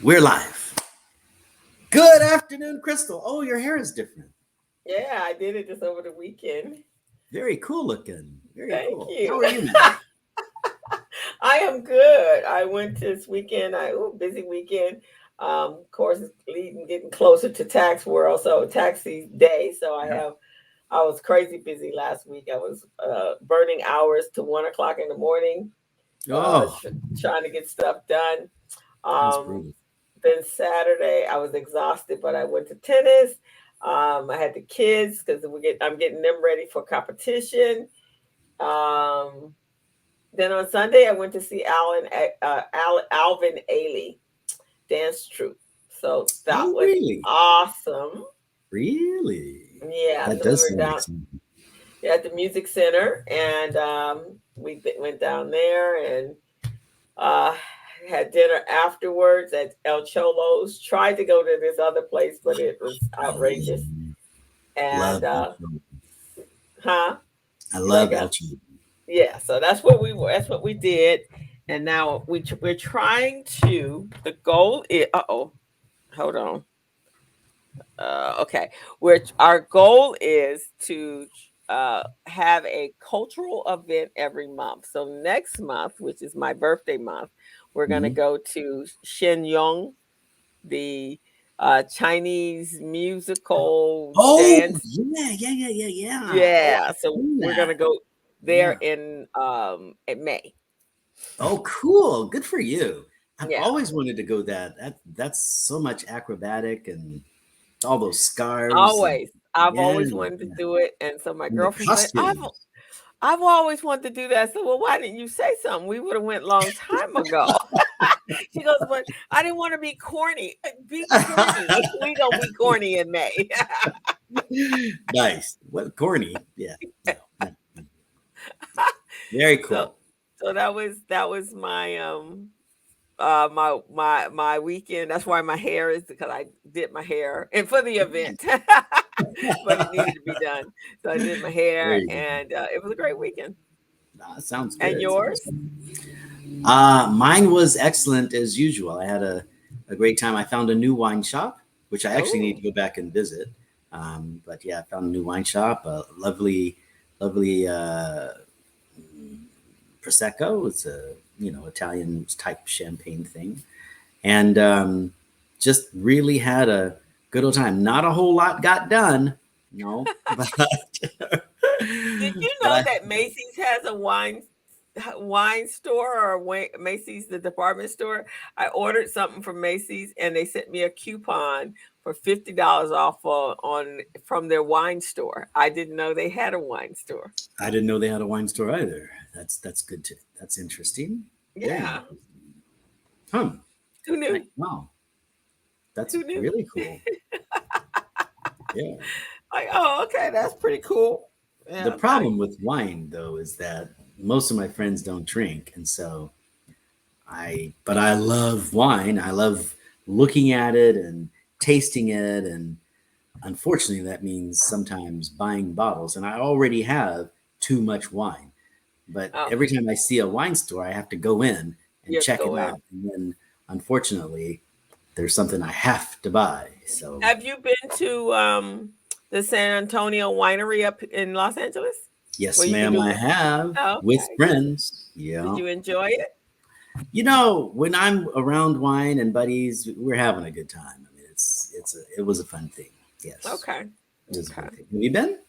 We're live. Good afternoon, Crystal. Oh, your hair is different. Yeah, I did it just over the weekend. Very cool looking. Very Thank cool. How you. are you, man? I am good. I went this weekend. Busy weekend. Of course, it's getting closer to tax world, so tax day. So Yeah. I was crazy busy last week. I was burning hours to 1 o'clock in the morning, Oh, trying to get stuff done. that's Um, brutal. then Saturday, I was exhausted, but I went to tennis. I had the kids because I'm getting them ready for competition. Um, then on Sunday, I went to see Alvin Ailey dance troupe. So that Oh, was really? awesome. Really? Yeah, That so we does were sound down exciting. at the music center, and went down there and uh, had dinner afterwards at El Cholo's. Tried to go to this other place, but it was Oh, outrageous. And love El Chapo. huh? I You like love El that? Chapo. Yeah. So that's what we were. That's what we did. And now we're trying to. The goal is. Hold on. Okay. Our goal is to have a cultural event every month. So next month, which is my birthday month, we're gonna Mhm. go to Shenyang, the Chinese musical Oh, dance. yeah. Oh, Yeah, I've so seen we're that. gonna go there Yeah. in May. Oh, cool. Good for you. I've Yeah, always wanted to go that's so much acrobatic and all those scarves and always. I've yeah, always wanted to yeah. do it, and so my And the girlfriend said, costumes. I've always wanted to do that." So, well, why didn't you say something? We would have went long time ago. She goes, "But I didn't want to be corny. Be corny. We gonna be corny in May." Nice. What corny. Yeah. No, no, no. Very so, cool. so that was my weekend. That's why my hair is because I did my hair and for the event, but it needed to be done. So I did my There hair, you go. and it was a great weekend. Sounds And good. Sounds yours? good. Mine was excellent as usual. I had a great time. I found a new wine shop, which I actually need Oh, to go back and visit. But yeah, I found a new wine shop, a lovely prosecco. It's a Italian type champagne thing, and just really had a good old time. Not a whole lot got done, but did you but know I that Macy's has a wine store or Macy's the department store? I ordered something from Macy's and they sent me a coupon for $50 off on from their wine store. I didn't know they had a wine store. I didn't know they had a wine store either. That's good too. That's interesting. Very Yeah, interesting. Huh. who Like, knew? wow, that's Who knew? really cool. Yeah. Like, oh, okay, that's pretty cool. The Yeah, problem with wine though is that most of my friends don't drink, and so but I love wine. I love looking at it and tasting it, and unfortunately, that means sometimes buying bottles. And I already have too much wine. But oh, every time I see a wine store, I have to go in you and have to check it go in. out. And then, unfortunately, there's something I have to buy. So, Have you been to the San Antonio winery up in Los Angeles yes, where you can ma'am, I do? have Oh, with okay. friends. Did Yeah. you enjoy it? When I'm around wine and buddies, we're having a good time. I mean, it was a fun thing. Yes, Okay. it was a Okay. fun thing. Have you been?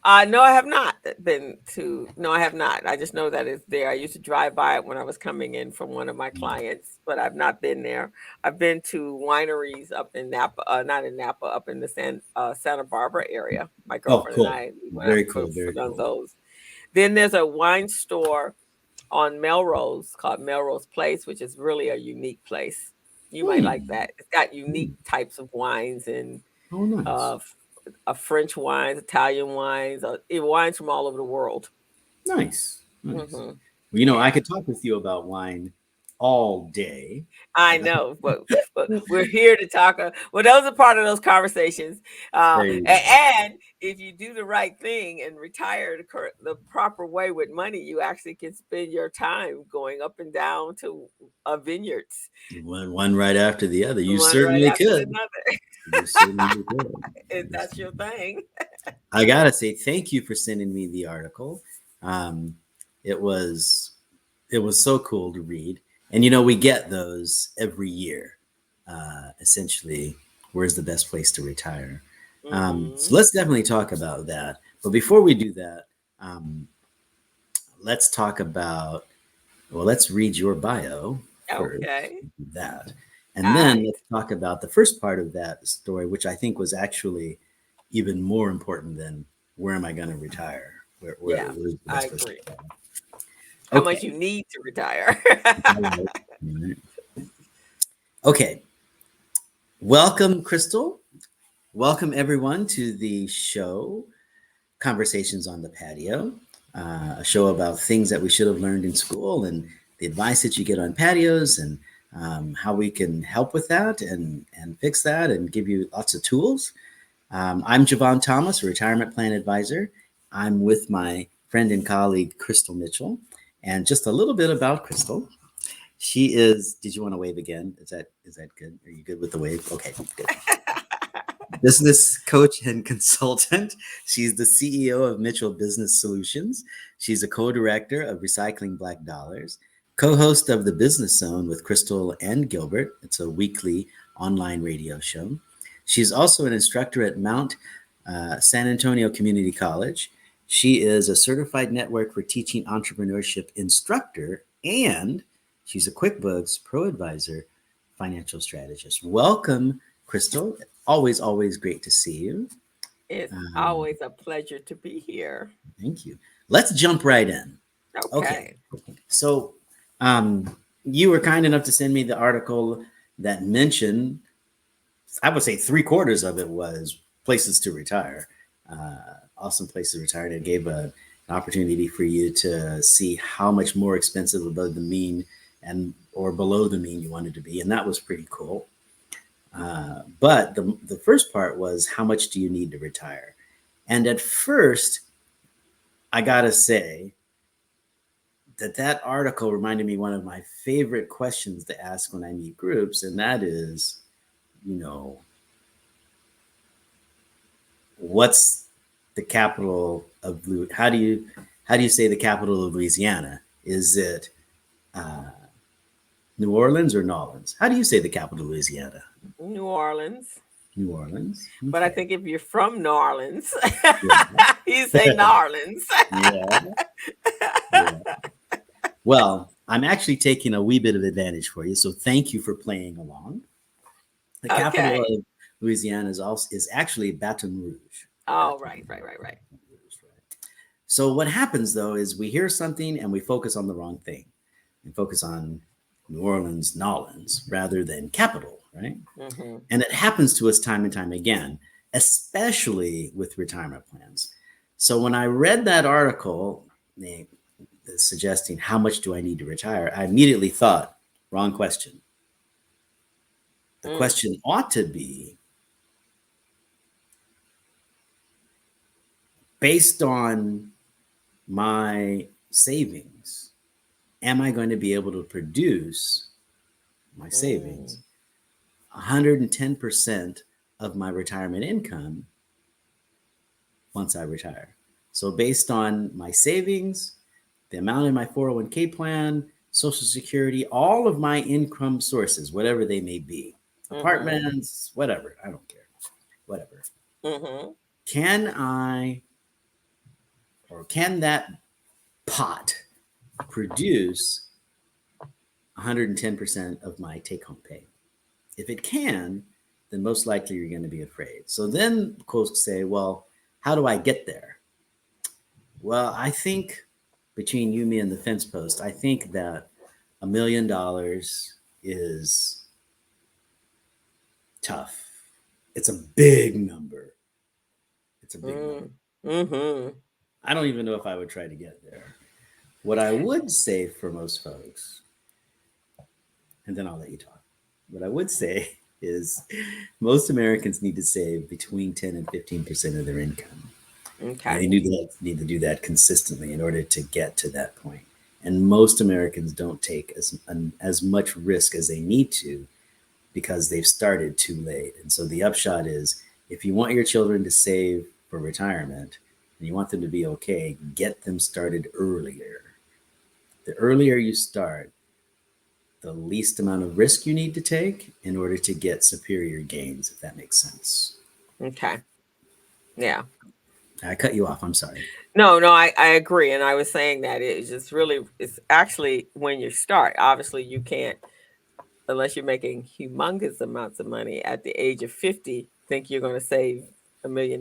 No, I have not been to. No, I have not. I just know that it's there. I used to drive by it when I was coming in from one of my clients, but I've not been there. I've been to wineries up in Napa, not in Napa, up in the Santa Barbara area. My Oh, girlfriend and cool. I we went up Very for cool. Very cool. those. Then there's a wine store on Melrose called Melrose Place, which is really a unique place. You might like Hmm. that. It's got unique Hmm. types of wines and Oh, nice. uh, French wines, Italian wines, even wines from all over the world. Nice. Nice. Hmm. Well, I Yeah. could talk with you about wine all day. I know, but we're here to talk. Well, those are part of those conversations. There you go. And if you do the right thing and retire the proper way with money, you actually can spend your time going up and down to vineyards, One right after the other. You one right certainly after could. another. You certainly could. If that's your thing. I gotta say thank you for sending me the article. Um, it was it was so cool to read, and we get those every year. Essentially, where's the best place to retire? So Mm-hmm. let's definitely talk about that. But before we do that, um, let's talk about. Well, let's read your bio first. Okay. That, All and then right. let's talk about the first part of that story, which I think was actually even more important than where am I going to retire? Yeah, Where's the I best place agree. to retire? How much Okay. you need to retire. All right. All right. Okay. Welcome, Crystal. Welcome, everyone, to the show, Conversations on the Patio, a show about things that we should have learned in school and the advice that you get on patios and how we can help with that and fix that and give you lots of tools. I'm Jevon Thomas, a retirement plan advisor. I'm with my friend and colleague, Crystal Mitchell. And just a little bit about Crystal. She is, did you want to wave again? Is that good? Are you good with the wave? Okay, good. Business coach and consultant. She's the CEO of Mitchell Business Solutions. She's a co-director of Recycling Black Dollars, co-host of The Business Zone with Crystal and Gilbert. It's a weekly online radio show. She's also an instructor at Mount San Antonio Community College. She is a certified network for teaching entrepreneurship instructor, and she's a QuickBooks Pro Advisor financial strategist. Welcome, Crystal. Always, always great to see you. It's Um, always a pleasure to be here. Thank you. Let's jump right in. Okay. Okay. So, you were kind enough to send me the article that mentioned, I would say three-quarters of it was places to retire. Awesome place to retire. And it gave an opportunity for you to see how much more expensive above the mean and or below the mean you wanted to be. And that was pretty cool. But the first part was how much do you need to retire? And at first, I gotta say that article reminded me one of my favorite questions to ask when I meet groups, and that is, you know, what's the capital of how do you say the capital of Louisiana? Is it uh, New Orleans or Nolens? How do you say the capital of Louisiana? New Orleans. New Orleans. But I Okay. think if you're from New Orleans, Yeah. you say New Orleans. Yeah. Yeah. Well, I'm actually taking a wee bit of advantage for you, so thank you for playing along. The capital Okay. of Louisiana is actually Baton Rouge. Oh, Baton right, right, right, right. Rouge, right? So what happens though is we hear something and we focus on the wrong thing, and focus on New Orleans, Nolens, rather than capital, right? Mm-hmm. And it happens to us time and time again, especially with retirement plans. So when I read that article, suggesting how much do I need to retire, I immediately thought, wrong question. The Mm. question ought to be, based on my savings, am I going to be able to produce my savings Mm. 110% of my retirement income once I retire? So, based on my savings, the amount in my 401k plan, Social Security, all of my income sources, whatever they may be, Mm-hmm. apartments, whatever, I don't care, whatever. Mm-hmm. Can I, or can that pot produce 110% of my take home pay? If it can, then most likely you're going to be afraid. So then folks say, well, how do I get there? Well, I think between you, me, and the fence post, I think that $1 million is tough. It's a big number. It's a big number. Mm. Mm-hmm. I don't even know if I would try to get there. What I would say for most folks and then I'll let you talk. What I would say is most Americans need to save between 10 and 15% of their income. And Okay. they need to do that consistently in order to get to that point. And most Americans don't take as much risk as they need to because they've started too late. And so the upshot is if you want your children to save for retirement and you want them to be okay, get them started earlier. The earlier you start, the least amount of risk you need to take in order to get superior gains, if that makes sense. Okay. Yeah. I cut you off. I'm sorry. No, no, I agree. And I was saying that it's just really, it's actually when you start, obviously you can't, unless you're making humongous amounts of money at the age of 50, think you're going to save $1 million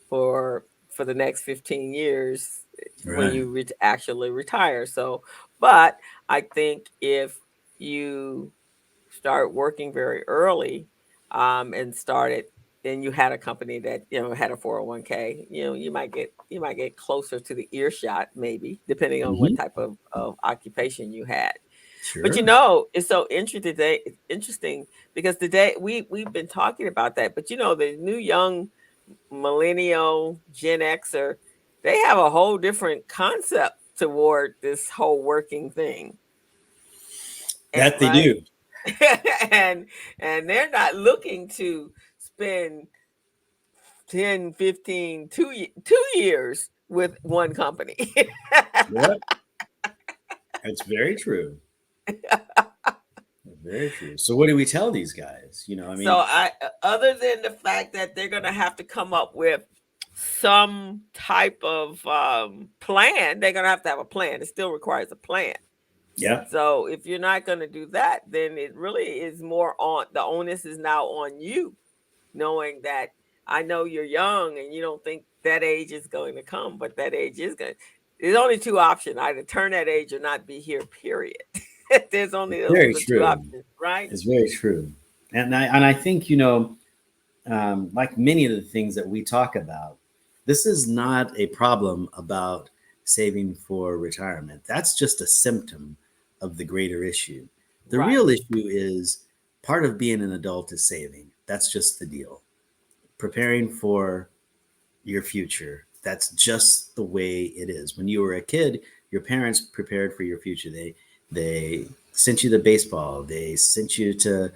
for the next 15 years when Right. you actually retire. So, but I think if you start working very early, and started, and you had a company that had a 401k, you might get closer to the earshot, maybe depending on what Hmm. type of occupation you had. But Sure. it's so interesting today. It's interesting because today we've been talking about that. But the new young millennial Gen Xer, they have a whole different concept toward this whole working thing, and That they right. do. and and they're not looking to spend 10, 15, 2 years with one company. Yep. It's very true. Very true. So what do we tell these guys? I So mean, other than the fact that they're going to have to come up with some type of plan, they're going to have a plan. It still requires a plan. yeah, So if you're not going to do that, then it really is more on the onus is now on you, knowing that I know you're young and you don't think that age is going to come, but that age is going. There's only two options: either turn that age or not be here. Period. There's only those are very the two true. options, right? It's very true. And I think, like many of the things that we talk about, this is not a problem about saving for retirement. That's just a symptom of the greater issue. The Right. real issue is part of being an adult is saving. That's just the deal. Preparing for your future. That's just the way it is. When you were a kid, your parents prepared for your future. They sent you to baseball. They sent you to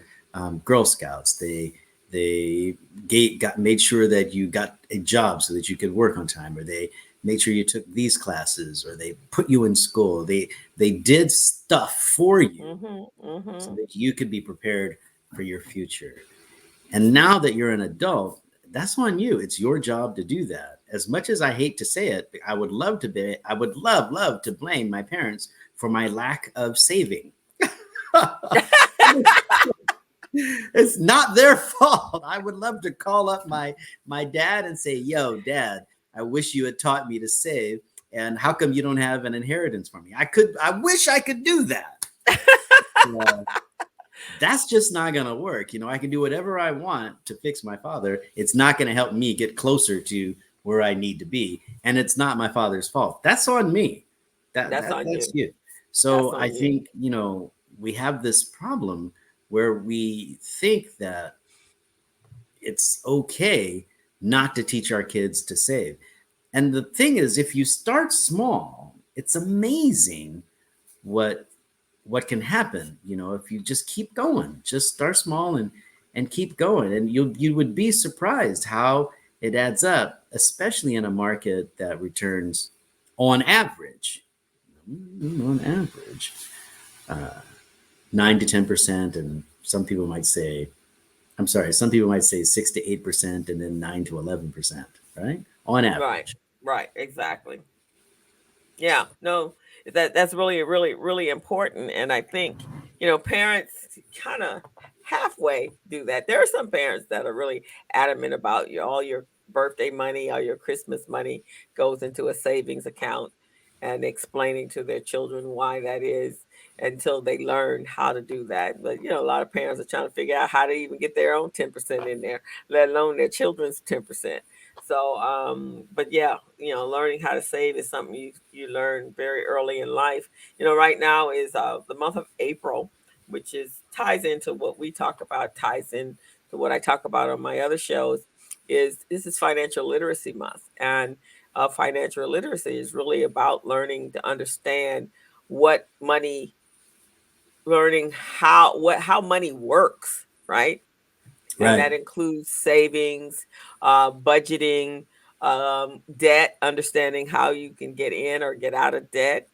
Girl Scouts. They made sure that you got a job so that you could work on time, or they made sure you took these classes, or they put you in school. They did stuff for you Mhm. so Mhm. that you could be prepared for your future. And now that you're an adult, that's on you. It's your job to do that. As much as I hate to say it, I would love to blame my parents for my lack of saving. It's not their fault. I would love to call up my dad and say, "Yo, dad, I wish you had taught me to save. And how come you don't have an inheritance for me?" I wish I could do that. Uh, that's just not going to work. I can do whatever I want to fix my father. It's not going to help me get closer to where I need to be. And it's not my father's fault. That's on me. That's on That's you. you. That's So I on you. think, we have this problem where we think that it's okay not to teach our kids to save. And the thing is, if you start small, it's amazing what can happen. If you just keep going, just start small and keep going, and you would be surprised how it adds up, especially in a market that returns on average, on average, uh, 9 to 10%, and some people might say 6 to 8%, and then 9 to 11%, right? On Right. average. Right. Exactly. Yeah, no, that's really, really, really important. And I think, parents kind of halfway do that. There are some parents that are really adamant about all your birthday money, all your Christmas money goes into a savings account, and explaining to their children why that is until they learn how to do that. But, a lot of parents are trying to figure out how to even get their own 10% in there, let alone their children's 10%. So, but yeah, learning how to save is something you learn very early in life. Right now is the month of April. which is ties into what we talk about, ties in to what I talk about on my other shows, is this is Financial Literacy Month. And financial literacy is really about learning to understand what money, learning how money works, right? And Right. that includes savings, budgeting, debt, understanding how you can get in or get out of debt,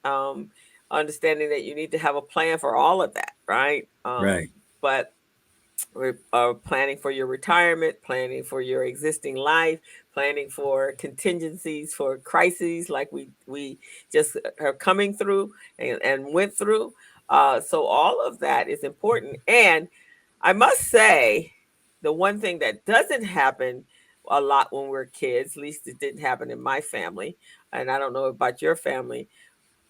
understanding that you need to have a plan for all of that, right? Right. But we're planning for your retirement, planning for your existing life, planning for contingencies for crises like we just are coming through and went through. So all of that is important. And I must say, the one thing that doesn't happen a lot when we're kids, at least it didn't happen in my family, and I don't know about your family,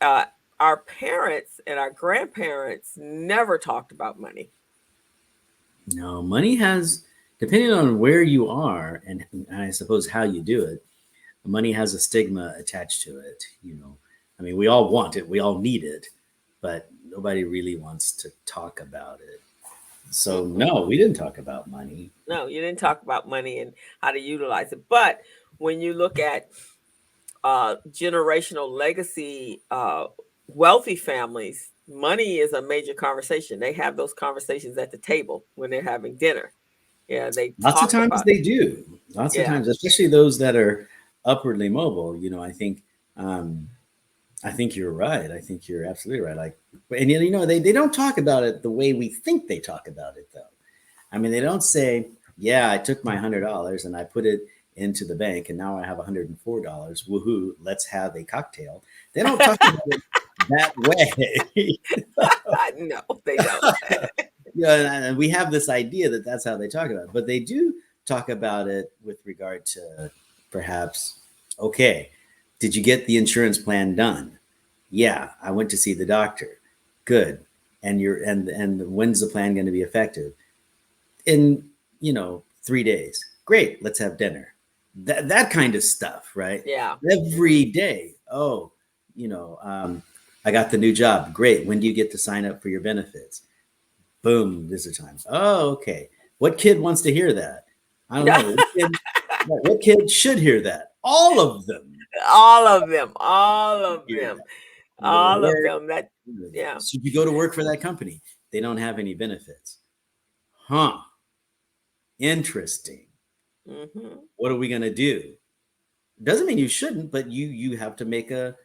uh, our parents and our grandparents never talked about money. No, money has, depending on where you are and I suppose how you do it, money has a stigma attached to it. I mean, we all want it, we all need it, but nobody really wants to talk about it. So, Mm-mm. no, we didn't talk about money. No, you didn't talk about money and how to utilize it. But when you look at generational legacy, wealthy families, money is a major conversation. They have those conversations at the table when they're having dinner. Yeah, they Lots of talk times about, they do. Lots of yeah. times, especially those that are upwardly mobile. Um, I think you're right. I think you're absolutely right. Like, and they don't talk about it the way we think they talk about it, though. I mean, they don't say, "Yeah, I took my $100 and I put it into the bank, and now I have $104. Woohoo! Let's have a cocktail." They don't talk about it that way. No, they don't. Yeah, and we have this idea that that's how they talk about it, but they do talk about it with regard to perhaps, okay, did you get the insurance plan done? Yeah, I went to see the doctor. Good. And when's the plan going to be effective? In 3 days. Great. Let's have dinner. That kind of stuff, right? Yeah. Every day. Oh, I got the new job. Great. When do you get to sign up for your benefits? Boom, visit times. Oh, okay. What kid wants to hear that? I don't know. What kid should hear that? All of them All of them. All of hear them. that. You go to All of work. them. That, yeah. Should you go to work for that company? They don't have any benefits. Huh. Interesting. Mm-hmm. What are we going to do? Doesn't mean you shouldn't, but you have to make a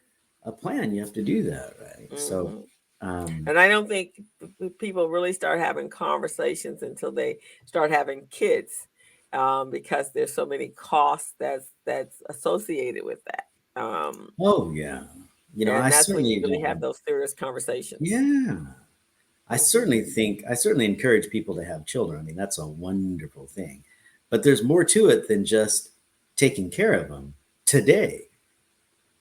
plan. You have to do that, right? Mm-hmm. So, and I don't think people really start having conversations until they start having kids, because there's so many costs that's associated with that. oh yeah, I And that's when you certainly really don't have want. those serious conversations. Yeah, I Mm-hmm. certainly encourage people to have children. I mean, that's a wonderful thing, but there's more to it than just taking care of them today.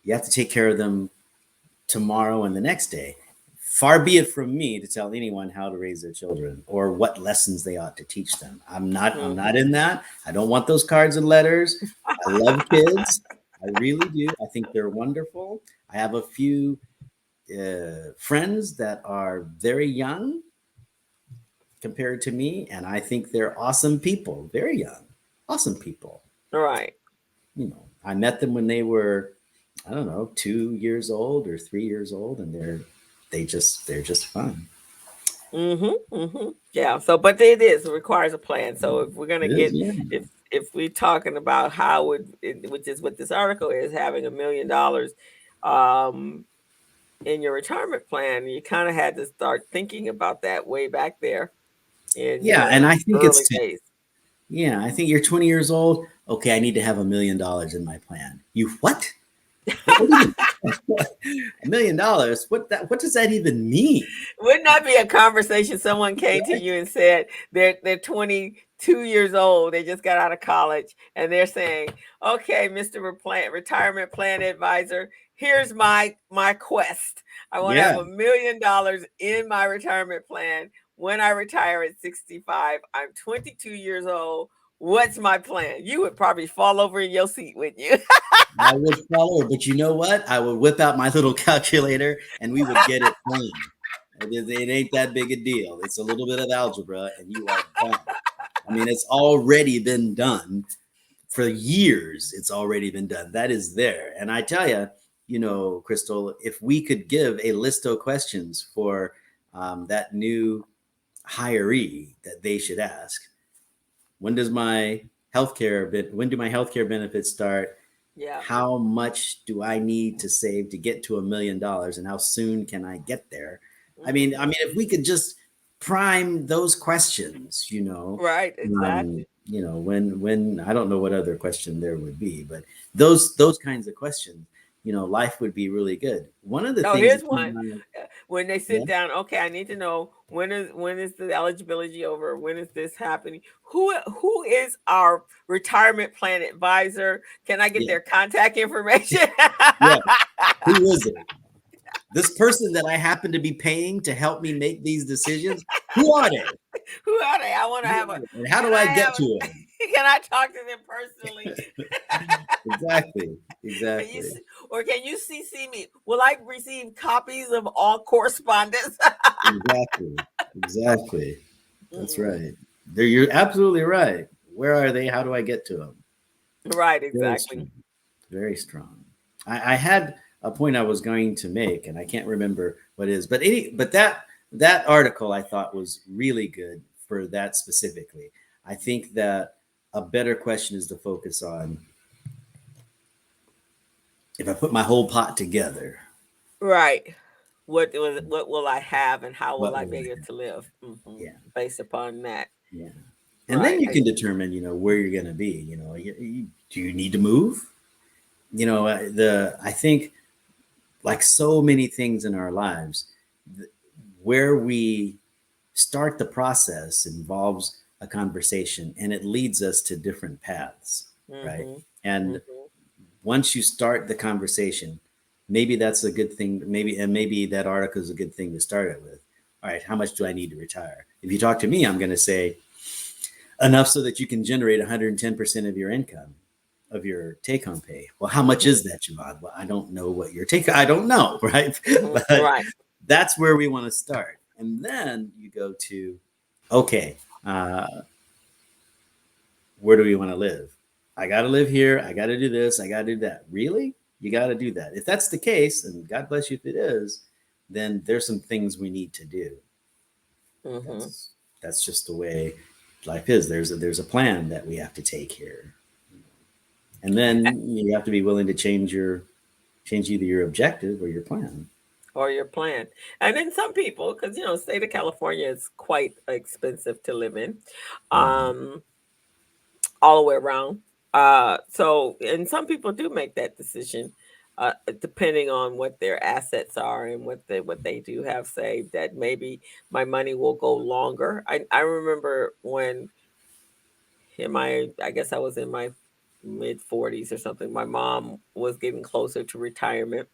You have to take care of them tomorrow and the next day. Far be it from me to tell anyone how to raise their children or what lessons they ought to teach them. I'm not Mm-hmm. in that. I don't want those cards and letters. I love kids. I really do. I think they're wonderful. I have a few friends that are very young compared to me, and I think they're awesome people. Very young, awesome people. Right. I met them when they were, I don't know, 2 years old or 3 years old, and they're just fun. Mm-hmm. Mm-hmm. Yeah. So, but it requires a plan. So, if we're gonna It is, get, yeah. if we're talking about how which is what this article is, having $1 million, um, in your retirement plan, you kind of had to start thinking about that way back there in Yeah, and your I think early it's days. yeah, I think you're 20 years old. Okay, I need to have $1 million in my plan. You what? What do you mean? $1 million? What does that even mean? Wouldn't that be a conversation? Someone came to you and said they're 22 years old. They just got out of college, and they're saying, "Okay, Mister Retirement Plan Advisor, here's my quest. I want to have Yeah. $1 million in my retirement plan when I retire at 65. I'm 22 years old. What's my plan?" You would probably fall over in your seat, wouldn't you? I would follow, but you know what? I would whip out my little calculator and we would get it plain. It ain't that big a deal. It's a little bit of algebra, and you are done. I mean, it's already been done for years. It's already been done. That is there. And I tell you, Crystal, if we could give a list of questions for that new hiree that they should ask, when do my healthcare benefits start? Yeah. How much do I need to save to get to $1 million, and how soon can I get there? If we could just prime those questions, Right. Exactly. when I don't know what other question there would be, but those kinds of questions, life would be really good. One of the Oh, things here's that one. When they yeah, sit down, okay, I need to know when is the eligibility over? When is this happening? Who is our retirement plan advisor? Can I get yeah, their contact information? yeah. Who is it? This person that I happen to be paying to help me make these decisions, who are they? Who are they? I want to have a. And how Can do I I get have to a? Can I talk to them personally? them? Exactly. Can you Exactly. or can you CC me? Will I receive copies of all correspondence? Exactly. Exactly. That's Mm-mm. right. You're absolutely right. Where are they? How do I get to them? Right, Very exactly. strong. Very strong. I had a point I was going to make, and I can't remember what it is. But that article I thought was really good for that specifically. I think that a better question is to focus on, if I put my whole pot together, Right. What will I have and how will what I will be I able have? to live Yeah. based upon that? Yeah. And then Right. you can determine, where you're going to be. Do you need to move? I think, like so many things in our lives, where we start the process involves a conversation, and it leads us to different paths, right? Mm-hmm. And Mm-hmm. once you start the conversation, maybe that's a good thing. Maybe that article is a good thing to start it with. All right, how much do I need to retire? If you talk to me, I'm going to say enough so that you can generate 110% of your income, of your take-home pay. Well, how much Mm-hmm. is that, Jevon? Well, I don't know what your take. I don't know, right? Mm-hmm. But Right. that's where we want to start, and then you go to, okay, uh, where do we want to live? I got to live here. I got to do this. I got to do that. Really? You got to do that. If that's the case, and God bless you if it is, then there's some things we need to do. Mm-hmm. That's just the way life is. There's a plan that we have to take here, and then you have to be willing to change either your objective or your plan. Or your plan. And then some people, because state of California is quite expensive to live in. Mhm. Um, all the way around. And some people do make that decision, depending on what their assets are and what they do have saved. That maybe my money will go longer. I remember when I guess I was in my mid 40s or something. My mom was getting closer to retirement,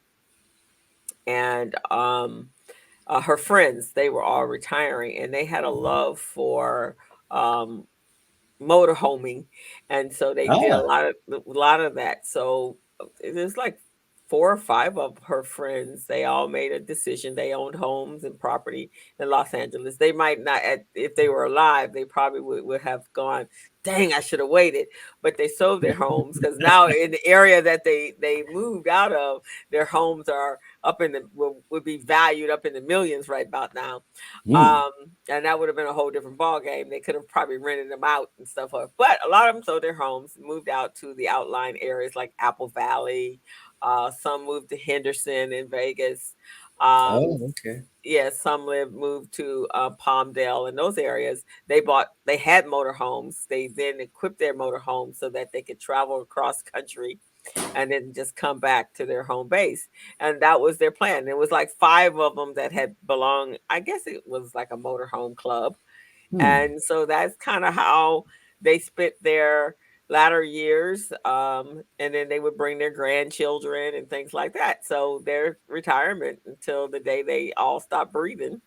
and her friends, they were all retiring, and they had a love for um, motorhoming, and so they did a Ah, lot of that. So there's like 4 or 5 of her friends. They all made a decision. They owned homes and property in Los Angeles. They might not, if they were alive, they probably would have gone, dang, I should have waited. But they sold their homes because now in the area that they moved out of, their homes are up in the would be valued up in the millions right about now. hmm. Um, and that would have been a whole different ball game. They could have probably rented them out and stuff. But a lot of them sold their homes, moved out to the outlying areas like Apple Valley. Some moved to Henderson in Vegas. Um, Oh, okay. yeah, some moved to Palmdale and those areas. They had motorhomes. They then equipped their motorhomes so that they could travel across country and then just come back to their home base. And that was their plan. It was like 5 of them that had belonged, I guess it was like a motorhome club. Hmm. And so that's kind of how they spent their latter years. And then they would bring their grandchildren and things like that. So their retirement until the day they all stopped breathing.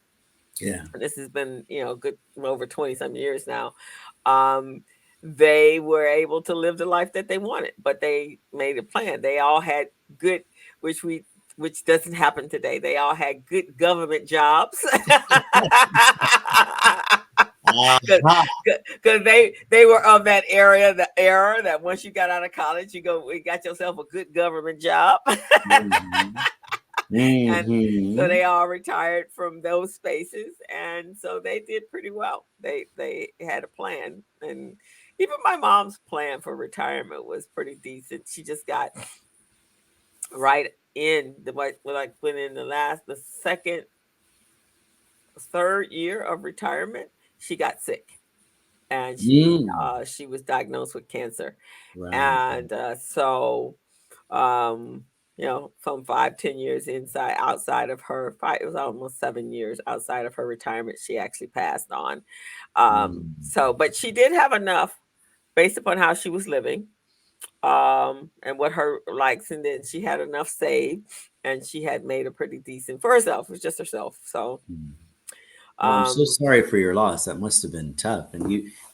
Yeah. This has been, good over 20 some years now. Um, they were able to live the life that they wanted, but they made a plan. They all had good, which we which doesn't happen today. They all had good government jobs. Aha. Because they were of that area, the era that once you got out of college, you got yourself a good government job. Mhm. And so Mhm. they all retired from those spaces, and so they did pretty well. They had a plan, and even my mom's plan for retirement was pretty decent. She just got right in the like within the second, third year of retirement, she got sick, and Mm. she was diagnosed with cancer, Right. and so um from 5-10 years outside of her it was almost 7 years outside of her retirement, she actually passed on. Mm. So but she did have enough based upon how she was living, and what her likes, and then she had enough saved, and she had made a pretty decent for herself. It was just herself. So Mm. Well, I'm so um sorry for your loss. That must have been tough.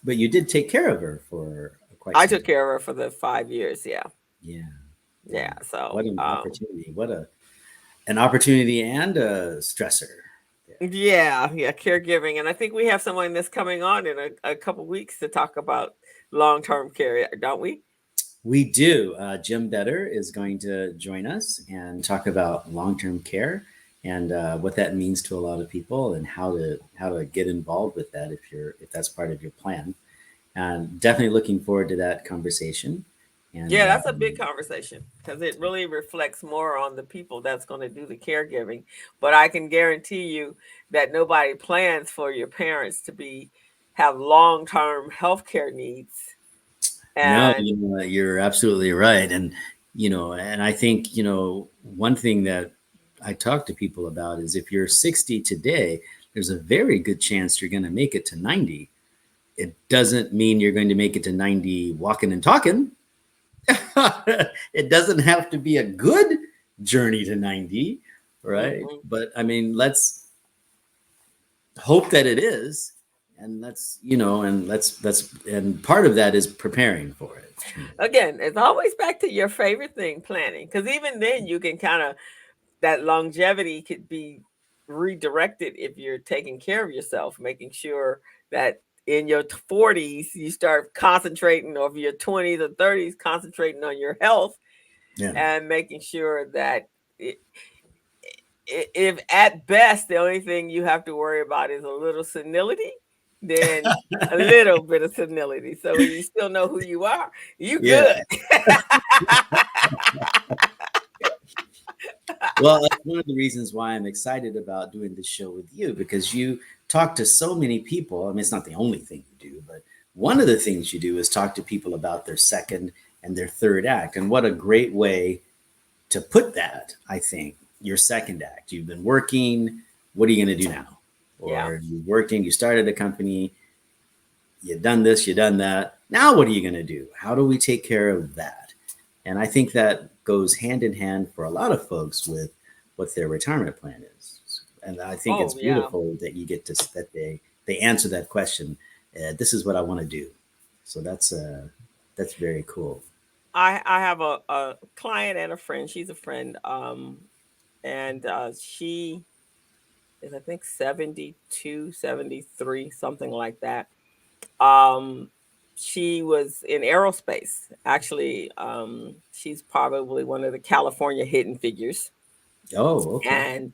But you did take care of her for quite I some took time. care of her for the 5 years. Yeah. Yeah. Yeah. Yeah. So What an opportunity. An opportunity and a stressor. Yeah. yeah, caregiving. And I think we have someone that's coming on in a couple weeks to talk about long-term care, don't we? We do. Jim Better is going to join us and talk about long-term care and what that means to a lot of people and how to get involved with that if that's part of your plan. And definitely looking forward to that conversation. And Yeah, that's a big conversation because it really reflects more on the people that's going to do the caregiving. But I can guarantee you that nobody plans for your parents to have long-term health care needs. no, And you're absolutely right. And I think one thing that I talk to people about is if you're 60 today, there's a very good chance you're going to make it to 90. It doesn't mean you're going to make it to 90 walking and talking. It doesn't have to be a good journey to 90, right? mhm. But I mean, let's hope that it is. And and part of that is preparing for it. Again, it's always back to your favorite thing, planning. Because even then, you can kind of that longevity could be redirected if you're taking care of yourself, making sure that in your 40s you start concentrating, or if your 20s or 30s concentrating on your health, Yeah. and making sure that if at best the only thing you have to worry about is a little senility, then a little bit of senility. So you still know who you are. You Yeah. good. Well, that's one of the reasons why I'm excited about doing this show with you because you talk to so many people. I mean, it's not the only thing you do, but one of the things you do is talk to people about their second and their third act. And what a great way to put that, I think, your second act. You've been working. What are you going to do now? Yeah. Or you're working, you started a company, you've done this, you've done that. Now, what are you going to do? How do we take care of that? And I think that goes hand in hand for a lot of folks with what their retirement plan is. And I think it's Oh, yeah. beautiful that you get to that they answer that question. This is what I want to do. So that's very cool. I have a client and a friend. She's a friend. And she is, I think, 72, 73, something like that. Um, she was in aerospace. Actually, she's probably one of the California hidden figures. Oh, okay. And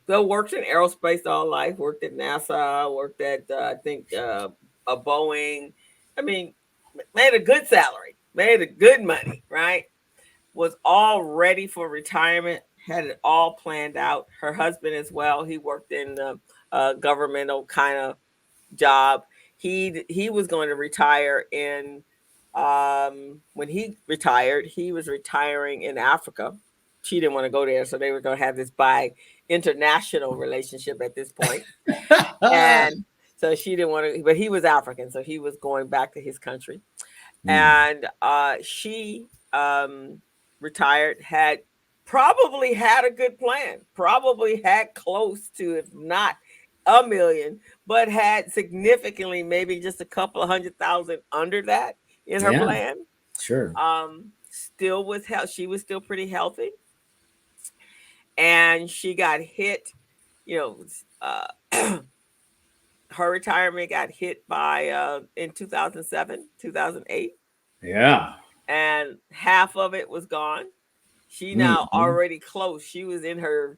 so worked in aerospace all life, worked at NASA, worked at, I think, a Boeing. I mean, made a good salary, made a good money, right? Was all ready for retirement, had it all planned out. Her husband as well, he worked in the governmental kind of job. He was going to retire in when he retired, he was retiring in Africa. She didn't want to go there, so they were going to have this by international relationship at this point. And so she didn't want to, but he was African, so he was going back to his country. Mm, And she retired, had probably had a good plan, probably had close to, if not a million, but had significantly, maybe just a couple of 100,000 under that in her yeah, plan. sure. Still was health. She was still pretty healthy. and she got hit, you know, her retirement got hit by in 2007, 2008, Yeah. and half of it was gone. She now Mhm. already close. She was in her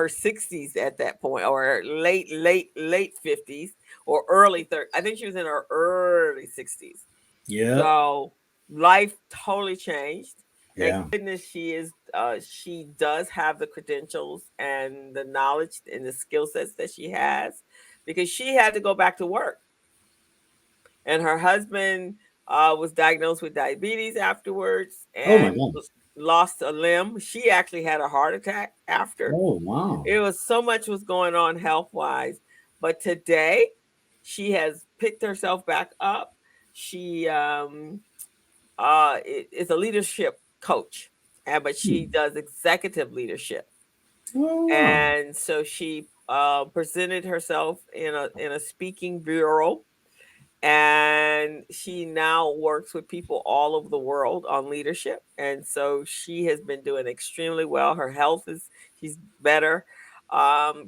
60s at that point, or late 50s, or early 30s. I think she was in her early 60s. Yep. So life totally changed. Thank Yeah. goodness she does have the credentials and the knowledge and the skill sets that she has, because she had to go back to work. And her husband was diagnosed with diabetes afterwards Oh my and gosh. lost a limb. She actually had a heart attack after. Oh wow. It was so much was going on health wise. But today, she has picked herself back up. She is a leadership coach, but she Hmm. does executive leadership. Oh wow. And so she presented herself in a speaking bureau, and she now works with people all over the world on leadership. And so she has been doing extremely well. Her health is she's better.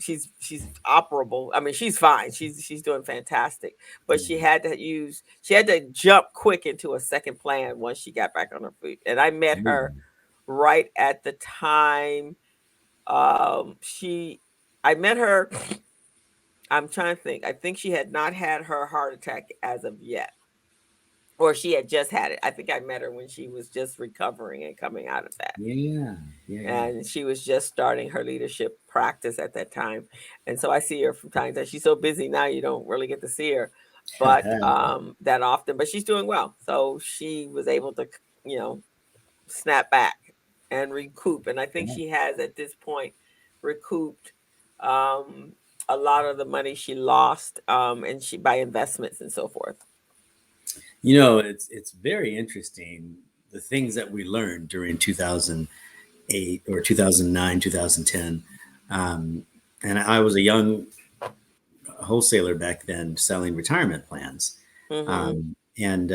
She's operable. I mean, she's fine. She's doing fantastic. But Yeah. she had to jump quick into a second plan once she got back on her feet. And I met her Hmm. right at the time. She I met her. I'm trying to think. I think she had not had her heart attack as of yet, or she had just had it. I think I met her when she was just recovering and coming out of that. Yeah. Yeah. Yeah. And she was just starting her leadership practice at that time. And so I see her from time to time. She's so busy now, you don't really get to see her, but that often. But she's doing well. So she was able to, you know, snap back and recoup. And I think Yeah. she has at this point recouped um, a lot of the money she lost, and she by investments and so forth. You know, it's very interesting the things that we learned during 2008 or 2009, 2010. Um, and I was a young wholesaler back then selling retirement plans. Mm-hmm. And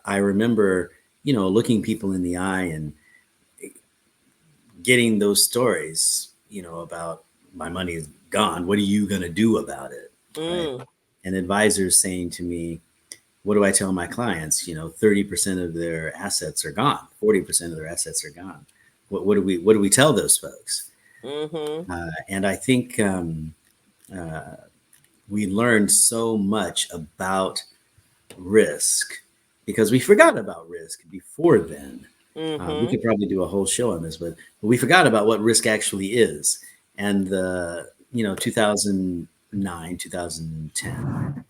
I remember, you know, looking people in the eye and getting those stories, you know, about my money is gone. What are you going to do about it? Right. Mm. And advisors saying to me, what do I tell my clients? You know, 30% of their assets are gone. 40% of their assets are gone. What do we tell those folks? Mm-hmm. And I think we learned so much about risk because we forgot about risk before then. We Mm-hmm. could probably do a whole show on this, but we forgot about what risk actually is. And the, you know, 2009, 2010,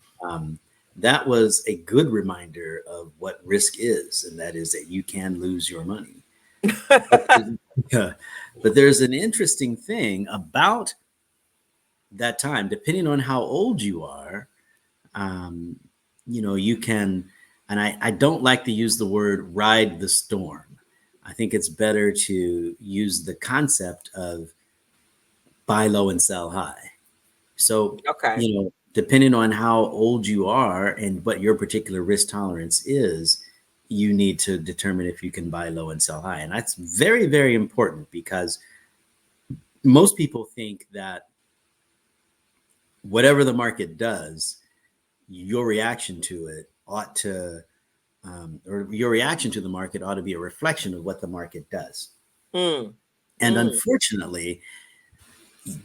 that was a good reminder of what risk is, and that is that you can lose your money. But, yeah, but there's an interesting thing about that time, depending on how old you are. Um, you know, you can, and I don't like to use the word ride the storm. I think it's better to use the concept of buy low and sell high. So, Okay. you know, depending on how old you are and what your particular risk tolerance is, you need to determine if you can buy low and sell high. And that's very, very important because most people think that whatever the market does, your reaction to it ought to, or your reaction to the market ought to be a reflection of what the market does. Mm. And Mm. unfortunately,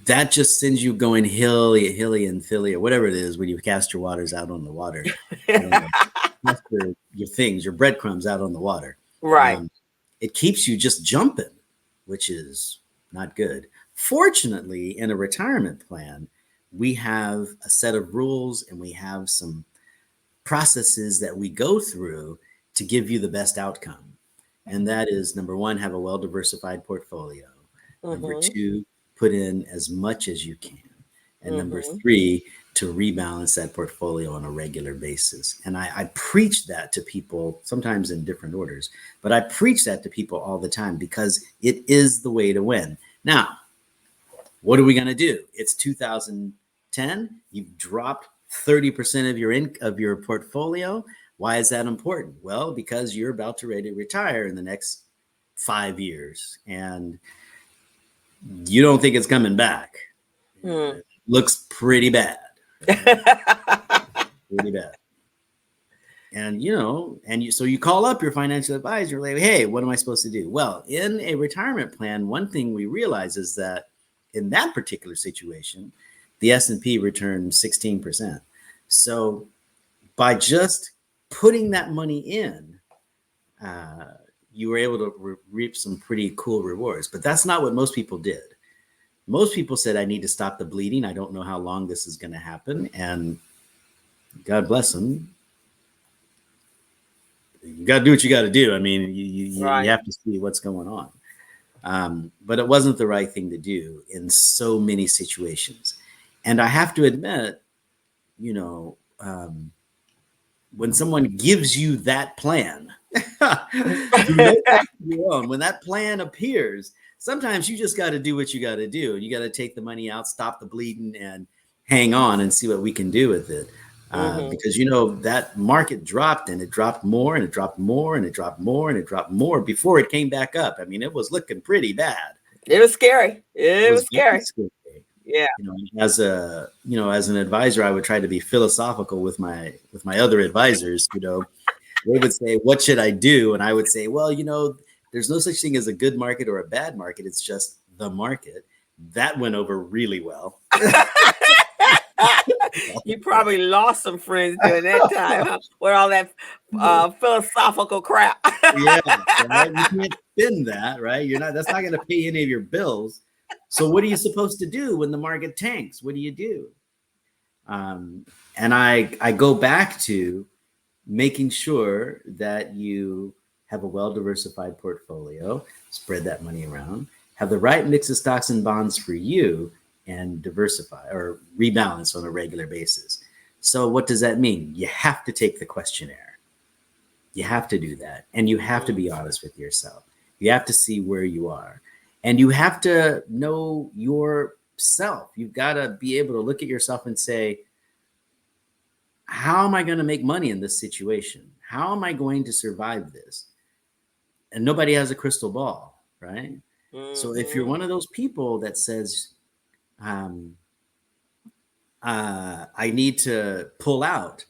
that just sends you going hilly and filly or whatever it is when you cast your waters out on the water. Cast your things, your breadcrumbs out on the water. Right. Um, it keeps you just jumping, which is not good. Fortunately, in a retirement plan, we have a set of rules and we have some processes that we go through to give you the best outcome. And that is number one, have a well diversified portfolio. Number Mm-hmm. two, put in as much as you can. And number Mm-hmm. three, to rebalance that portfolio on a regular basis. And I preach that to people, sometimes in different orders, but I preach that to people all the time because it is the way to win. Now, what are we going to do? It's 2010. You've dropped 30% of your portfolio. Why is that important? Well, because you're about to ready to retire in the next 5 years, and you don't think it's coming back. It looks pretty bad. Pretty bad. And so you call up your financial advisor, like, hey, what am I supposed to do? Well, in a retirement plan, one thing we realize is that in that particular situation, the S&P returned 16%. So by just putting that money in, you were able to reap some pretty cool rewards. But that's not what most people did. Most people said, I need to stop the bleeding. I don't know how long this is going to happen. And God bless them. You got to do what you got to do. I mean, you have to see what's going on. But it wasn't the right thing to do in so many situations. And I have to admit, when someone gives you that plan, when that plan appears, sometimes you just got to do what you got to do. You got to take the money out, stop the bleeding, and hang on and see what we can do with it. Because that market dropped, and it dropped more, and it dropped more, and it dropped more, and it dropped more before it came back up. I mean, it was looking pretty bad. It was scary. It was scary. Yeah. As an advisor, I would try to be philosophical with my other advisors. They would say, what should I do? And I would say, well, there's no such thing as a good market or a bad market. It's just the market. That went over really well. You probably lost some friends during that time, huh? With all that philosophical crap. Yeah, right? You can't spin that, right? That's not going to pay any of your bills. So what are you supposed to do when the market tanks? What do you do? And I go back to making sure that you have a well-diversified portfolio, spread that money around, have the right mix of stocks and bonds for you, and diversify or rebalance on a regular basis. So what does that mean? You have to take the questionnaire. You have to do that. And you have to be honest with yourself. You have to see where you are. And you have to know yourself. You've got to be able to look at yourself and say, how am I going to make money in this situation? How am I going to survive this? And nobody has a crystal ball, right? So if you're one of those people that says, I need to pull out,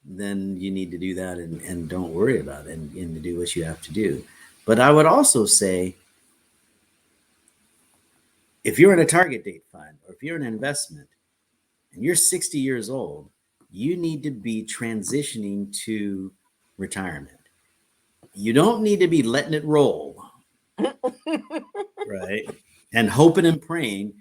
then you need to do that and don't worry about it and to do what you have to do. But I would also say, if you're in a target date fund or if you're in an investment and you're 60 years old, you need to be transitioning to retirement. You don't need to be letting it roll, right? And hoping and praying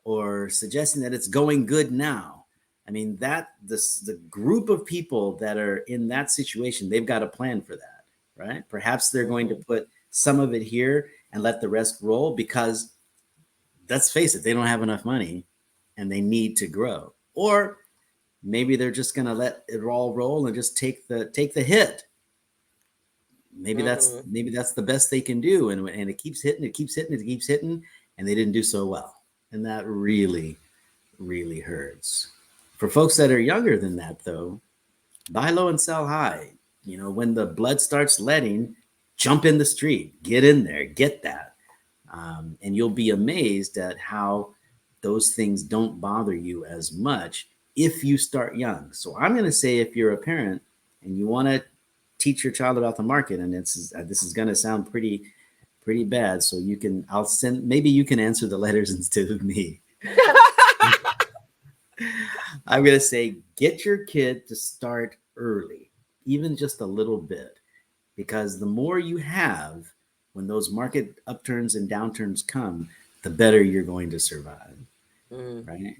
or suggesting that it's going good now. I mean, the group of people that are in that situation, they've got a plan for that, right? Perhaps they're going to put some of it here and let the rest roll because, let's face it, they don't have enough money and they need to grow. Or maybe they're just going to let it all roll and just take the hit. Maybe that's the best they can do, and it keeps hitting, and they didn't do so well, and that really, really hurts. For folks that are younger than that, though, buy low and sell high. When the blood starts letting, jump in the street, get in there, get that, and you'll be amazed at how those things don't bother you as much if you start young. So I'm going to say, if you're a parent and you want to teach your child about the market, and this is going to sound pretty bad, so maybe you can answer the letters instead of me. I'm going to say, get your kid to start early, even just a little bit, because the more you have when those market upturns and downturns come, the better you're going to survive. Right?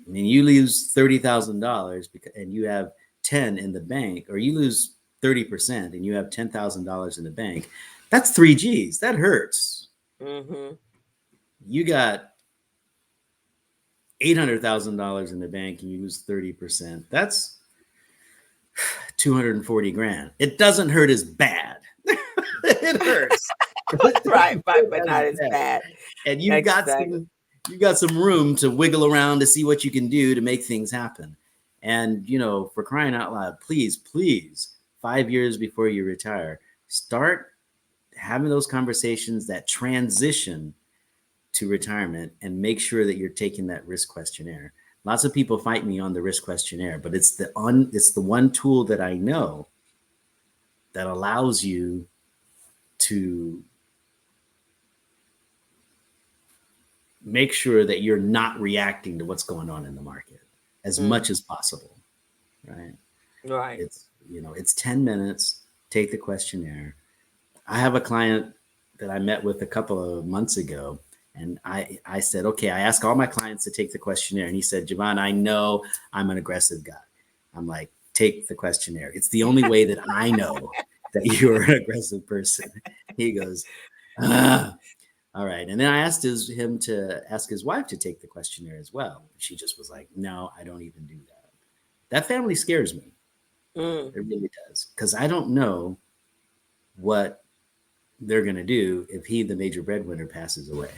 I mean, you lose $30,000 and you have 10 in the bank, or you lose 30% and you have $10,000 in the bank. That's 3 G's. That hurts. You got $800,000 in the bank and you lose 30%. That's $240,000. It doesn't hurt as bad. It hurts. Right, but not as bad. And you've got some room to wiggle around to see what you can do to make things happen. And, for crying out loud, please, 5 years before you retire, start having those conversations that transition to retirement and make sure that you're taking that risk questionnaire. Lots of people fight me on the risk questionnaire, but it's the one tool that I know that allows you to make sure that you're not reacting to what's going on in the market as much as possible, right? Right. It's 10 minutes, take the questionnaire. I have a client that I met with a couple of months ago, and I said, okay, I ask all my clients to take the questionnaire. And he said, Jevon, I know I'm an aggressive guy. I'm like, take the questionnaire. It's the only way that I know that you're an aggressive person. He goes, all right. And then I asked him to ask his wife to take the questionnaire as well. She just was like, no, I don't even do that. That family scares me. It really does. Because I don't know what they're going to do if he, the major breadwinner, passes away.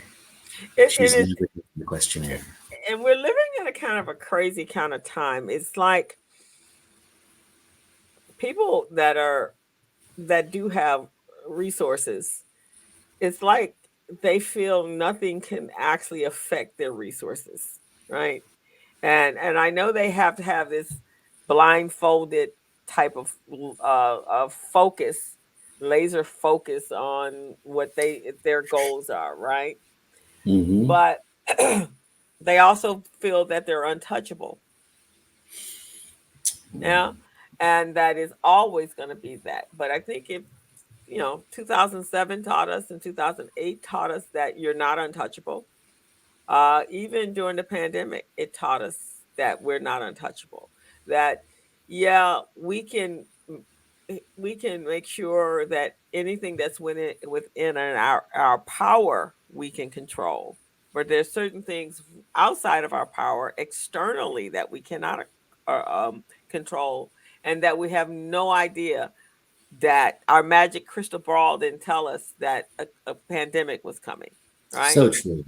She's never taken the questionnaire. And we're living in a kind of a crazy kind of time. It's like people that do have resources, it's like they feel nothing can actually affect their resources, right? And I know they have to have this blindfolded type of focus, laser focus on what their goals are, right? Mm-hmm. But they also feel that they're untouchable. Yeah. And that is always going to be that. But I think if 2007 taught us and 2008 taught us that you're not untouchable. Even during the pandemic, it taught us that we're not untouchable. That, yeah, we can make sure that anything that's within our power we can control. But there's certain things outside of our power externally that we cannot control, and that we have no idea, that our magic crystal ball didn't tell us that a pandemic was coming, right? So true.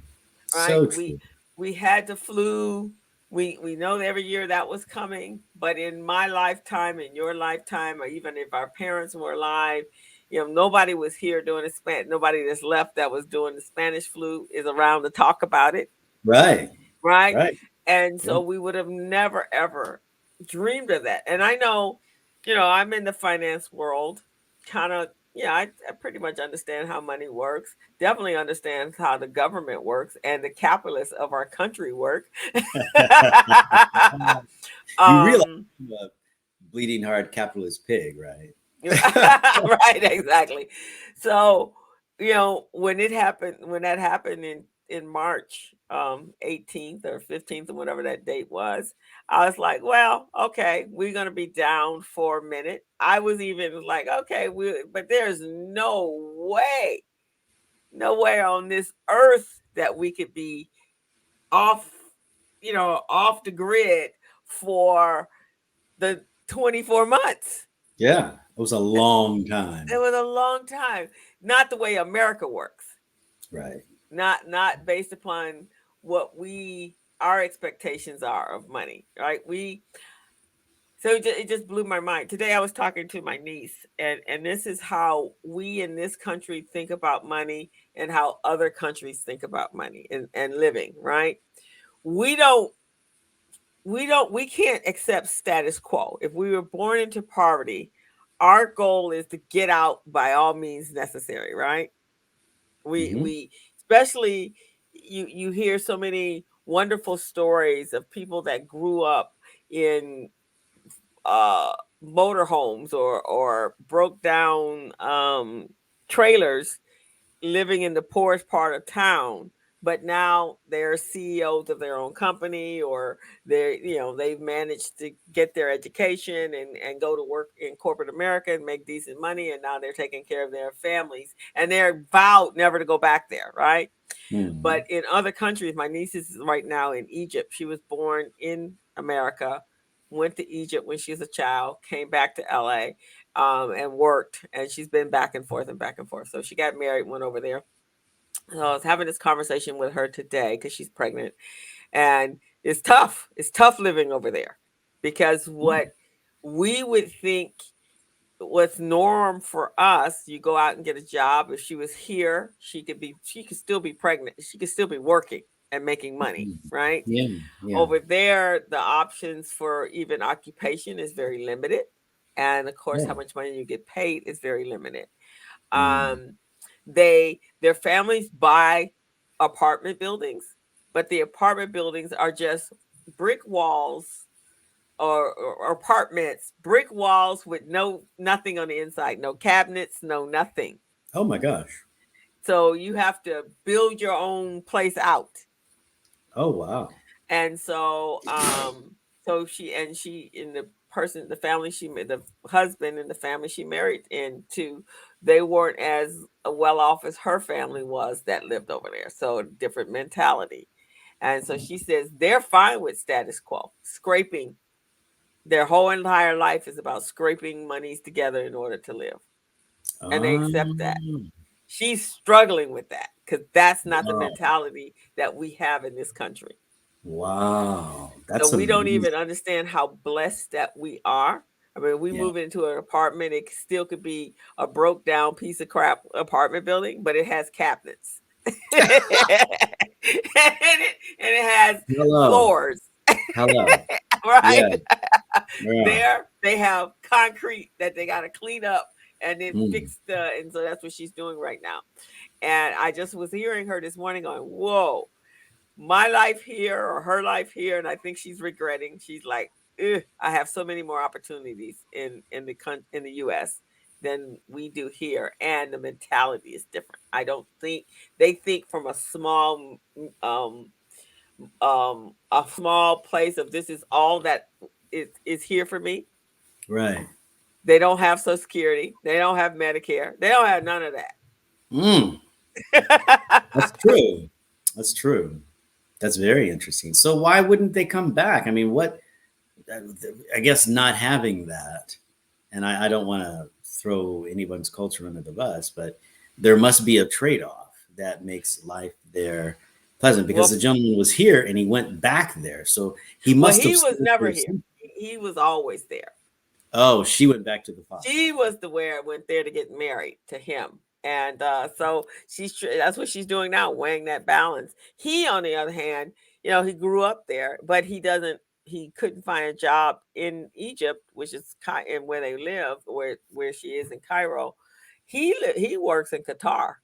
Right? So We true. we had the flu. We know every year that was coming, but in my lifetime, in your lifetime, or even if our parents were alive, nobody was here doing nobody that's left that was doing the Spanish flu is around to talk about it, Right. right? Right. And Yeah. so we would have never ever dreamed of that. And I know, I'm in the finance world, kind of. Yeah, I pretty much understand how money works. Definitely understand how the government works and the capitalists of our country work. You realize um, I'm a bleeding heart capitalist pig, right? right, exactly. So, when that happened in March 18th or 15th or whatever that date was, I was like, well, okay, we're going to be down for a minute. I was even like, okay, but there's no way on this earth that we could be off, off the grid for the 24 months. Yeah. It was a long time. It was a long time. Not the way America works. Right. Not based upon what our expectations are of money, right? So it just blew my mind. Today I was talking to my niece, and this is how we in this country think about money and how other countries think about money and living, right? We don't we can't accept status quo. If we were born into poverty, our goal is to get out by all means necessary, right? Mm-hmm. We especially, you hear so many wonderful stories of people that grew up in uh motorhomes or broke down trailers, living in the poorest part of town, but now they're CEOs of their own company, or they've managed to get their education and go to work in corporate America and make decent money, and now they're taking care of their families, and they're vowed never to go back there, right? Mm-hmm. But in other countries, my niece is right now in Egypt. She was born in America, went to Egypt when she was a child, came back to LA, and worked, and she's been back and forth and back and forth. So she got married, went over there. So I was having this conversation with her today because she's pregnant, and it's tough. It's tough living over there, because what we would think what's norm for us, you go out and get a job. If she was here, she could still be pregnant. She could still be working and making money, right? Yeah, yeah. Over there, the options for even occupation is very limited. And of course, how much money you get paid is very limited. Their families buy apartment buildings, but the apartment buildings are just brick walls or apartments, brick walls with nothing on the inside, no cabinets, no nothing. Oh my gosh. So you have to build your own place out. Oh wow. And so the family the husband and the family she married into, they weren't as well off as her family was that lived over there. So different mentality. And so she says they're fine with status quo, scraping. Their whole entire life is about scraping monies together in order to live. And they accept that. She's struggling with that because that's not the mentality that we have in this country. Wow. That's so we don't even understand how blessed that we are. I mean, we move into an apartment, it still could be a broke down piece of crap apartment building, but it has cabinets. and it has floors. Hello. Right? Yeah. There they have concrete that they got to clean up and then fix and so that's what she's doing right now. And I just was hearing her this morning going, whoa, my life here or her life here, and I think she's regretting. She's like, I have so many more opportunities in the US than we do here, and the mentality is different. I don't think they think from a small place of this is all that is here for me. Right. They don't have Social Security. They don't have Medicare. They don't have none of that. That's true. That's true. That's very interesting. So why wouldn't they come back? I mean, I guess not having that, and I don't want to throw anyone's culture under the bus, but there must be a trade-off that makes life there pleasant, because the gentleman was here and he went back there. So he was never here. He was always there. Oh, she went back to the father. She was went there to get married to him. And so that's what she's doing now, weighing that balance. He, on the other hand, he grew up there, but he couldn't find a job in Egypt, which is where they live, where she is in Cairo. He works in Qatar.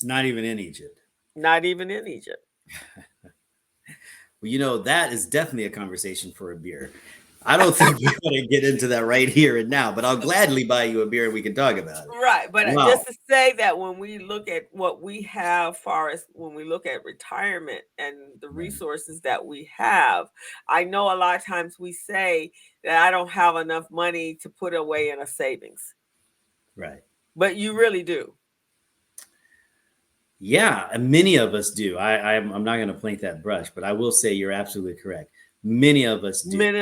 Not even in Egypt. Not even in Egypt. Well, that is definitely a conversation for a beer. I don't think we want to get into that right here and now, but I'll gladly buy you a beer and we can talk about it. Right. But just to say that when we look at what we have, when we look at retirement and the resources that we have, I know a lot of times we say that I don't have enough money to put away in a savings. Right. But you really do. Yeah, and many of us do. I'm not going to paint that brush, but I will say you're absolutely correct. Many of us do. Many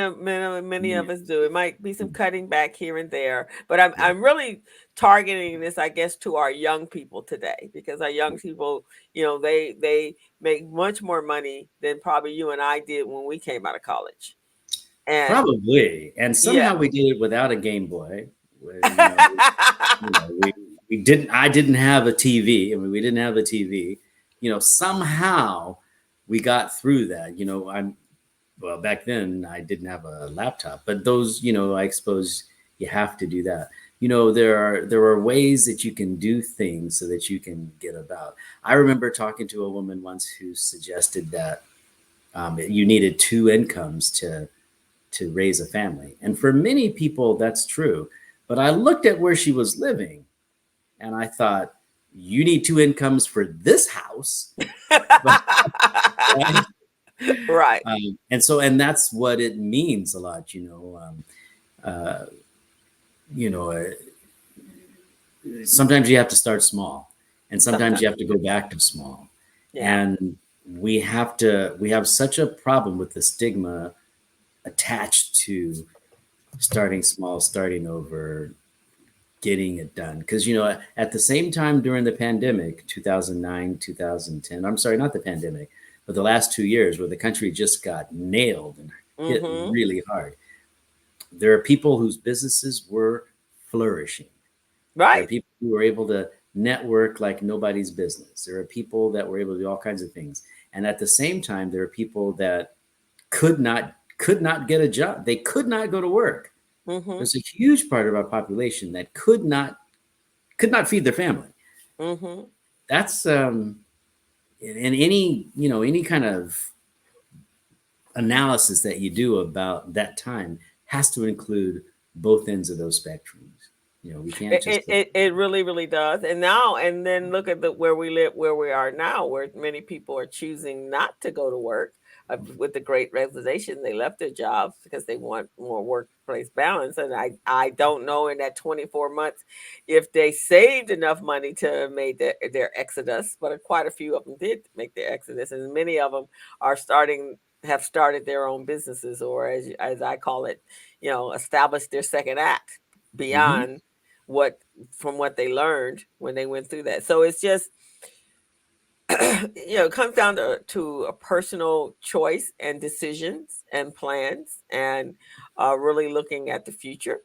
of us do. It might be some cutting back here and there, but I'm really targeting this, I guess, to our young people today, because our young people, they make much more money than probably you and I did when we came out of college. And probably, and somehow we did it without a Game Boy. We didn't. I didn't have a TV. I mean, we didn't have a TV. Somehow we got through that. Well, back then I didn't have a laptop, but those, I suppose you have to do that. There are ways that you can do things so that you can get about. I remember talking to a woman once who suggested that you needed 2 incomes to raise a family. And for many people, that's true. But I looked at where she was living and I thought, you need 2 incomes for this house. Right. And that's what it means a lot, sometimes you have to start small and sometimes you have to go back to small. Yeah. And we have such a problem with the stigma attached to starting small, starting over, getting it done. Because, at the same time during the pandemic, 2009, 2010, I'm sorry, not the pandemic, but the last 2 years where the country just got nailed and hit really hard. There are people whose businesses were flourishing. There are Right. people who were able to network like nobody's business. There are people that were able to do all kinds of things. And at the same time, there are people that could not get a job. They could not go to work. Mm-hmm. There's a huge part of our population that could not feed their family. Mm-hmm. That's in any kind of analysis that you do about that time has to include both ends of those spectrums. We can't just It really, really does. And now, and then look at where we live, where we are now, where many people are choosing not to go to work. With the Great Resignation, they left their jobs because they want more workplace balance. And I don't know in that 24 months if they saved enough money to make their exodus, but quite a few of them did make their exodus, and many of them have started their own businesses, or as I call it, established their second act Mhm. beyond what from what they learned when they went through that. So it's just it comes down to a personal choice and decisions and plans, and really looking at the future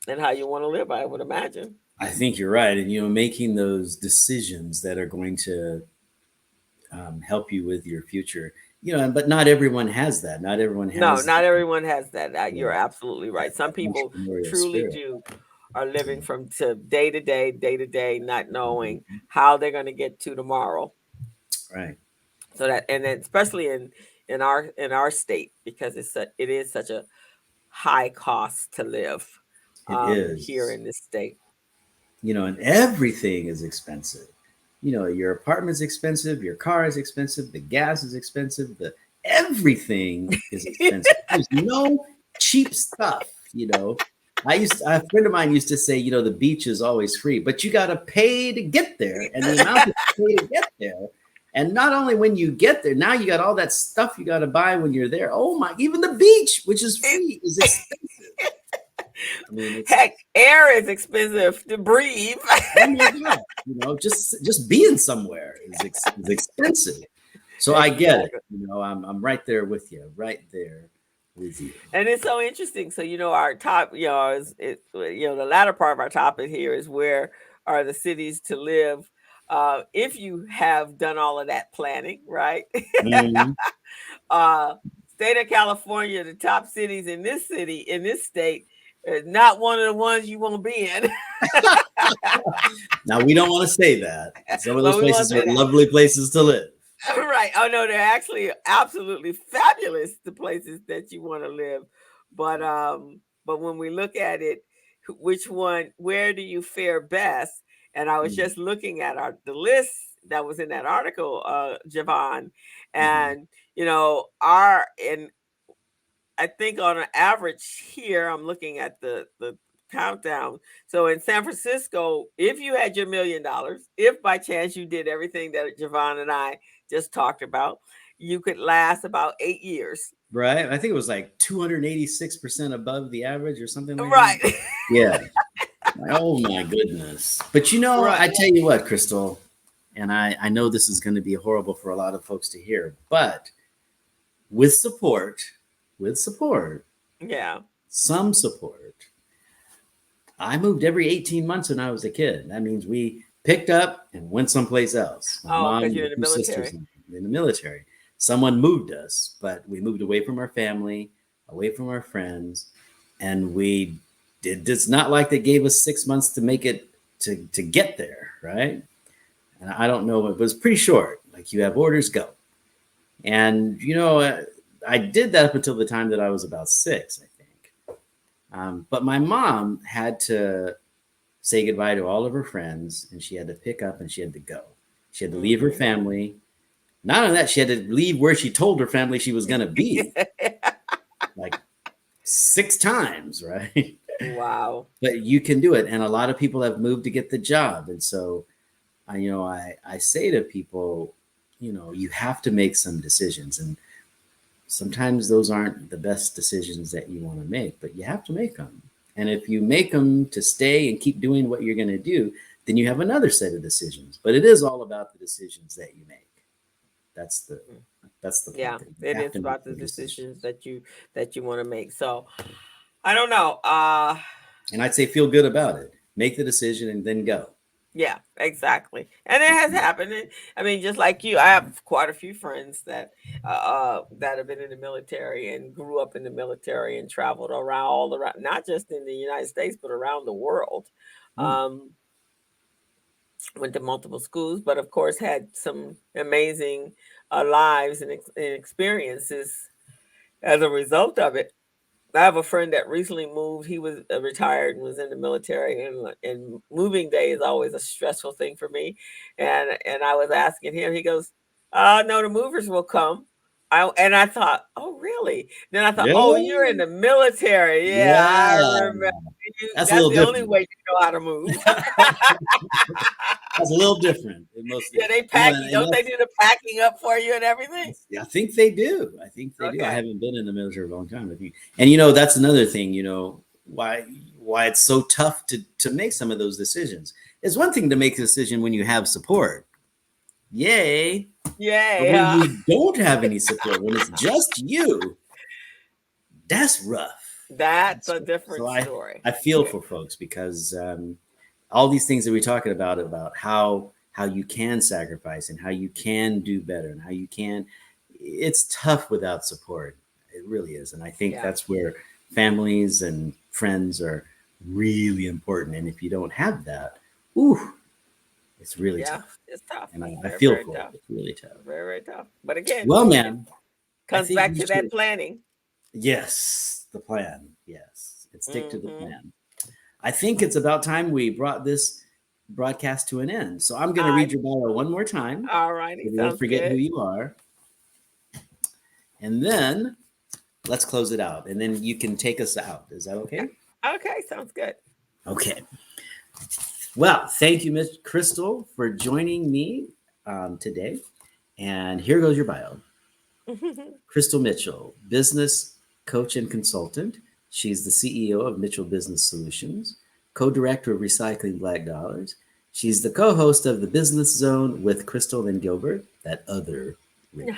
and how you want to live, I would imagine. I think you're right, and making those decisions that are going to help you with your future. But not everyone has that. Not everyone No, has not everyone has that. You're yeah, absolutely right. Some that people entrepreneurial truly spirit. do are living from to day to day, day to day, not knowing Mhm. how they're going to get to tomorrow. Right. So that, and then especially in our state, because it is such a high cost to live It here is. in this state. And everything is expensive. Your apartment's expensive, your car is expensive, the gas is expensive, the everything is expensive. There's no cheap stuff. A friend of mine used to say, the beach is always free, but you got to pay to get there, and the amount that you pay to get there, and not only when you get there, now you got all that stuff you got to buy when you're there. Oh my! Even the beach, which is free, is expensive. I mean, it's Heck, air is expensive to breathe. oh my god, just being somewhere is expensive. So I get it. Exactly. I'm right there with you, right there with you. And it's so interesting. So, our top, the latter part of our topic here is where are the cities to live if you have done all of that planning, right? Mhm. uh, State of California, the top cities in this state, is not one of the ones you want to be in. Now we don't want to say that. Some of those But we won't places are say that. lovely places to live. Right. Oh no, they're actually absolutely fabulous, the places that you want to live. But when we look at it, where do you fare best? And I was Mm-hmm. just looking at the list that was in that article, Jevon, Mm-hmm. and our and I think on an average here, I'm looking at the countdown. So in San Francisco, if you had your $1 million, if by chance you did everything that Jevon and I just talked about, you could last about 8 years. Right? I think it was like 286% above the average or something like that. Right. Yeah. Oh my goodness. But Right. I tell you what, Crystal, and I know this is going to be horrible for a lot of folks to hear, but with support, with support, Yeah. some support, I moved every 18 months when I was a kid. That means we picked up and went someplace else. My Oh, mom because and you're my in the two sisters military. in the military. Someone moved us, but we moved away from our family, away from our friends, and we did. It's not like they gave us 6 months to make it to get there, right? And I don't know, it was pretty short. Like you have orders, go. And I did that up until the time that I was about 6, I think. But my mom had to say goodbye to all of her friends, and she had to pick up and she had to go. She had to leave her Hmm. family. Not only that, she had to leave where she told her family she was going to be, like 6 times, right? Wow. But you can do it, and a lot of people have moved to get the job, and so I say to people, you have to make some decisions, and sometimes those aren't the best decisions that you want to make, but you have to make them. And if you make them to stay and keep doing what you're going to do, then you have another set of decisions. But it is all about the decisions that you make. That's the that's the point. Yeah, That you it have is to make about the the decisions decisions. that you want to make. So I don't know. And I'd say feel good about it. Make the decision and then go. Yeah, exactly. And it has happened. I mean, just like you, I have quite a few friends that have been in the military and grew up in the military and traveled around all around, not just in the United States, but around the world. Mm. Um, Went to multiple schools, but of course had some amazing lives and experiences as a result of it. I have a friend that recently moved. He was retired and was in the military, and moving day is always a stressful thing for me. And I was asking him. He goes, no, the movers will come." I thought, "Oh, really?" Then I thought, "Oh, you're in Really? the military. Yeah, I Yeah. remember you. That's a That's little the only different. way you know how to move." That's a little different in most, Yeah, they you know, pack you. and Don't they that's, do the packing up for you and everything? I think they do. I think they do. I Okay. haven't been in the military a long time. I think, and you know, that's another thing. You know, why it's so tough to make some of those decisions. It's one thing to make a decision when you have support, yay! But Yay, when huh? you don't have any support, when it's just you, that's rough. That's That's a rough. So different I story. I feel for folks because all these things that we're talking about how you can sacrifice and how you can do better and how you can, it's tough without support. It really is. And I think Yeah. that's where families and friends are really important. And if you don't have that, ooh, it's really Yeah, tough. it's tough. And I Very, feel very for it. tough. It's really tough. Very, very tough. But again, Well, it man, I comes think back we to that should. planning. Yes, the plan. Yes, and stick to the Hmm. plan. I think it's about time we brought this broadcast to an end. So I'm going to read I your bio one more time All so righty, we don't sounds forget who good. you are. And then let's close it out. And then you can take us out. Is that okay? Okay, sounds good. Okay. Well, thank you, Miss Crystal, for joining me today. And here goes your bio. Crystal Mitchell, business coach and consultant. She's the CEO of Mitchell Business Solutions, co director of Recycling Black Dollars. She's the co host of The Business Zone with Crystal and Gilbert, that other radio.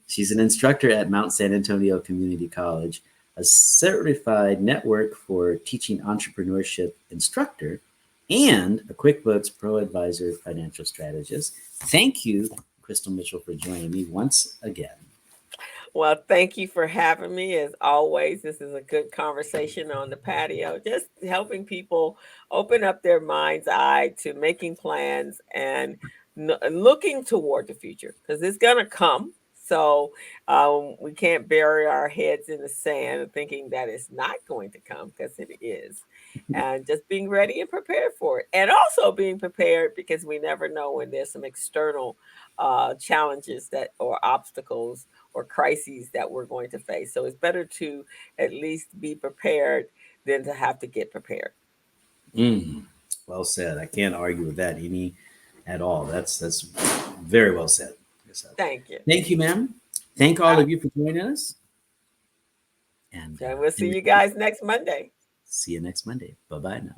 She's an instructor at Mount San Antonio Community College, a certified network for teaching entrepreneurship instructor, and a QuickBooks Pro Advisor financial strategist. Thank you, Crystal Mitchell, for joining me once again. Well, thank you for having me. As always, this is a good conversation on the patio, just helping people open up their mind's eye to making plans and looking toward the future because it's going to come. So we can't bury our heads in the sand thinking that it's not going to come because it is. And just being ready and prepared for it. And also being prepared because we never know when there's some external challenges that or obstacles or crises that we're going to face. So it's better to at least be prepared than to have to get prepared. Mm, well said. I can't argue with that any at all. That's very well said. Yes, Thank you. thank you, ma'am. Thank all Uh, of you for joining us. And and we'll see you guys next Monday. see you next Monday. Bye bye now.